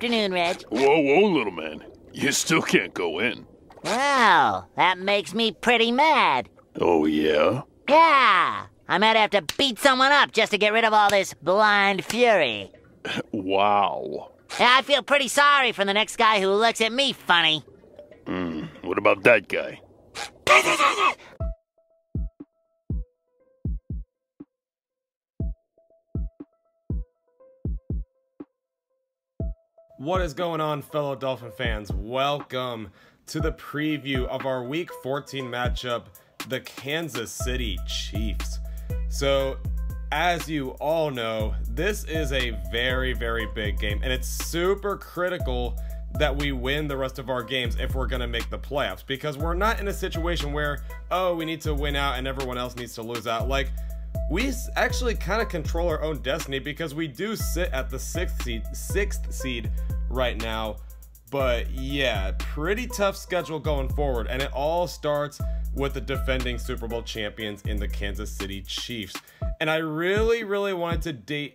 afternoon, Reg. Whoa, whoa, little man. You still can't go in. Well, that makes me pretty mad. Oh, yeah? Yeah, I might have to beat someone up just to get rid of all this blind fury. Wow. Yeah, I feel pretty sorry for the next guy who looks at me funny. What about that guy? What is going on, fellow Dolphin fans? Welcome to the preview of our Week 14 matchup, the Kansas City Chiefs. So, as you all know, this is a very, very big game, and it's super critical that we win the rest of our games if we're going to make the playoffs, because we're not in a situation where, oh, we need to win out and everyone else needs to lose out. Like, we actually kind of control our own destiny because we do sit at the sixth seed right now. But yeah, pretty tough schedule going forward, and it all starts with the defending Super Bowl champions in the Kansas City Chiefs. And I really wanted to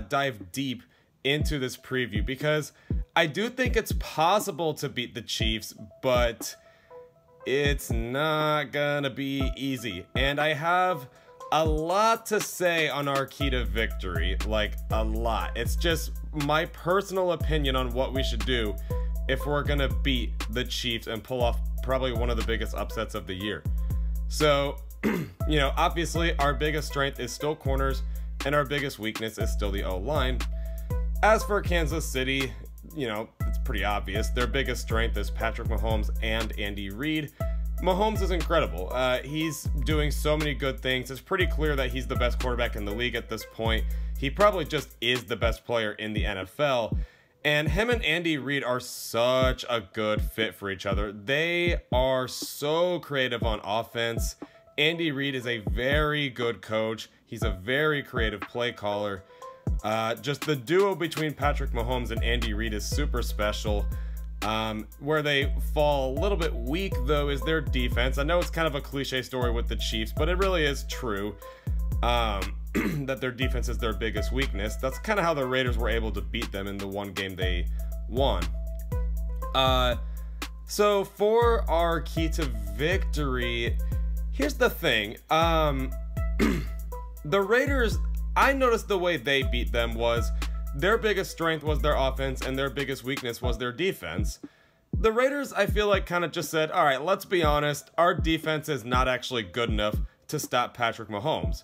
dive deep into this preview because I do think it's possible to beat the Chiefs, but it's not gonna be easy. And I have a lot to say on our key to victory, like a lot. It's just my personal opinion on what we should do if we're gonna beat the Chiefs and pull off probably one of the biggest upsets of the year. So, you know, obviously our biggest strength is still corners and our biggest weakness is still the O-line. As for Kansas City, you know, it's pretty obvious. Their biggest strength is Patrick Mahomes and Andy Reid. Mahomes is incredible. He's doing so many good things. It's pretty clear that he's the best quarterback in the league at this point. He probably just is the best player in the NFL. And him and Andy Reid are such a good fit for each other. They are so creative on offense. Andy Reid is a very good coach. He's a very creative play caller. Just the duo between Patrick Mahomes and Andy Reid is super special. Where they fall a little bit weak, though, is their defense. I know it's kind of a cliche story with the Chiefs, but it really is true that their defense is their biggest weakness. That's kind of how the Raiders were able to beat them in the one game they won. So for our key to victory, here's the thing. The Raiders, I noticed the way they beat them was their biggest strength was their offense and their biggest weakness was their defense. The Raiders, I feel like, kind of just said, all right, let's be honest, our defense is not actually good enough to stop Patrick Mahomes.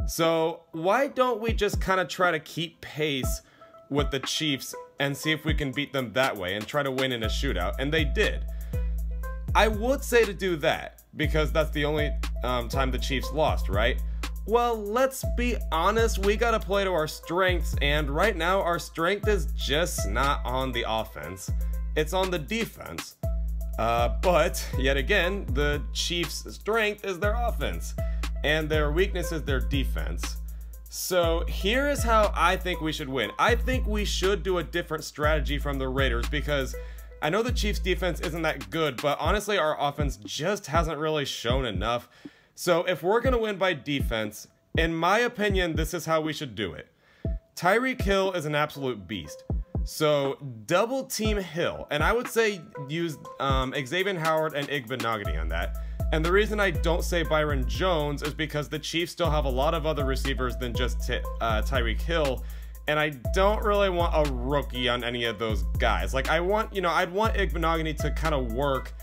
So why don't we just kind of try to keep pace with the Chiefs and see if we can beat them that way and try to win in a shootout? And they did. I would say to do that because that's the only time the Chiefs lost, right? Well, let's be honest, we gotta play to our strengths, and right now our strength is just not on the offense. It's on the defense. But, yet again, the Chiefs' strength is their offense, and their weakness is their defense. So, here is how I think we should win. I think we should do a different strategy from the Raiders, because I know the Chiefs' defense isn't that good, but honestly, our offense just hasn't really shown enough. So if we're going to win by defense, in my opinion, this is how we should do it. Tyreek Hill is an absolute beast. So double team Hill. And I would say use Xavier Howard and Igbenogany on that. And the reason I don't say Byron Jones is because the Chiefs still have a lot of other receivers than just Tyreek Hill. And I don't really want a rookie on any of those guys. Like I'd want Igbenogany to kind of work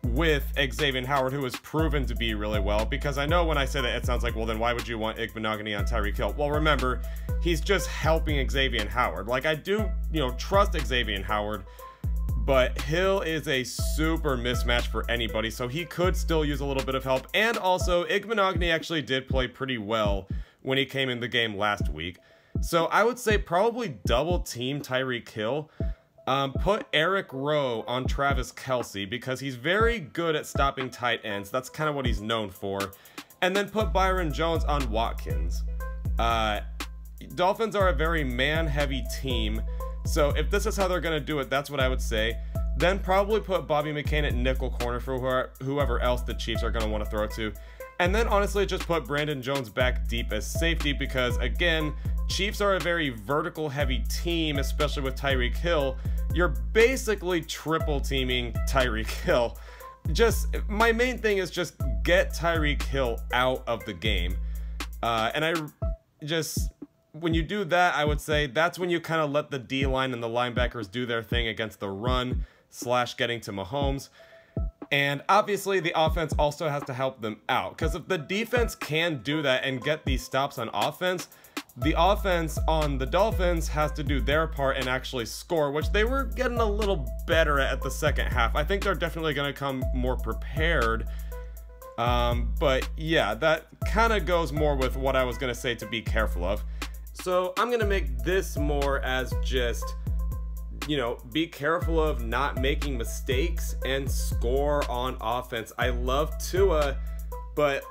with Xavier Howard, who has proven to be really well, because I know when I say that it sounds like, well, then why would you want Igbenogany on Tyreek Hill? Well, remember, he's just helping Xavier Howard. Like, I do, trust Xavier Howard, but Hill is a super mismatch for anybody, so he could still use a little bit of help. And also, Igbenogany actually did play pretty well when he came in the game last week. So I would say probably double team Tyreek Hill. Put Eric Rowe on Travis Kelce because he's very good at stopping tight ends. That's kind of what he's known for. And then put Byron Jones on Watkins. Dolphins are a very man-heavy team. So if this is how they're going to do it, that's what I would say. Then probably put Bobby McCain at nickel corner for whoever else the Chiefs are going to want to throw to. And then honestly just put Brandon Jones back deep as safety because, again, Chiefs are a very vertical heavy team, especially with Tyreek Hill. you're basically triple teaming Tyreek Hill. My main thing is just get Tyreek Hill out of the game. When you do that, I would say that's when you kind of let the D-line and the linebackers do their thing against the run / getting to Mahomes. And obviously the offense also has to help them out, because if the defense can do that and get these stops on offense, the offense on the Dolphins has to do their part and actually score, which they were getting a little better at the second half. I think they're definitely going to come more prepared. But yeah, that kind of goes more with what I was going to say to be careful of. So I'm going to make this more as just, be careful of not making mistakes and score on offense. I love Tua, but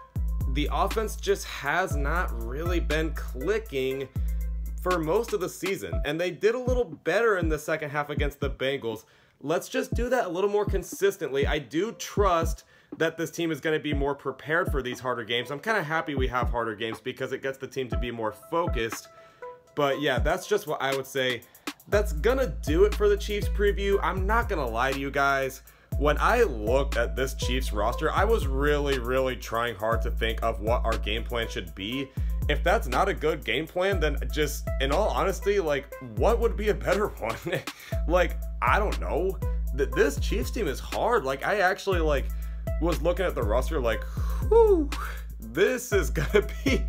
the offense just has not really been clicking for most of the season. And they did a little better in the second half against the Bengals. Let's just do that a little more consistently. I do trust that this team is going to be more prepared for these harder games. I'm kind of happy we have harder games because it gets the team to be more focused. But yeah, that's just what I would say. That's gonna do it for the Chiefs preview. I'm not gonna lie to you guys. When I looked at this Chiefs roster, I was really trying hard to think of what our game plan should be. If that's not a good game plan, then just, in all honesty, what would be a better one? I don't know. This Chiefs team is hard. I actually, was looking at the roster whew, this is gonna be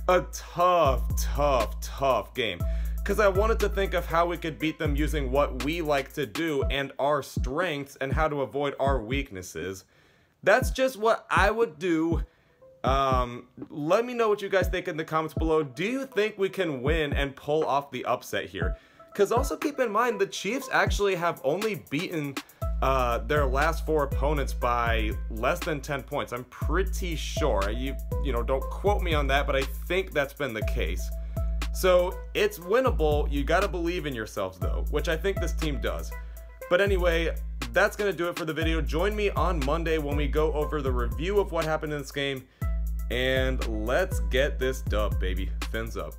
a tough game. Because I wanted to think of how we could beat them using what we like to do and our strengths and how to avoid our weaknesses. That's just what I would do. Let me know what you guys think in the comments below. Do you think we can win and pull off the upset here? Because also keep in mind, the Chiefs actually have only beaten their last 4 opponents by less than 10 points. I'm pretty sure. You don't quote me on that, but I think that's been the case. So it's winnable. You got to believe in yourselves though, which I think this team does. But anyway, that's going to do it for the video. Join me on Monday when we go over the review of what happened in this game. And let's get this dub, baby. Fins up.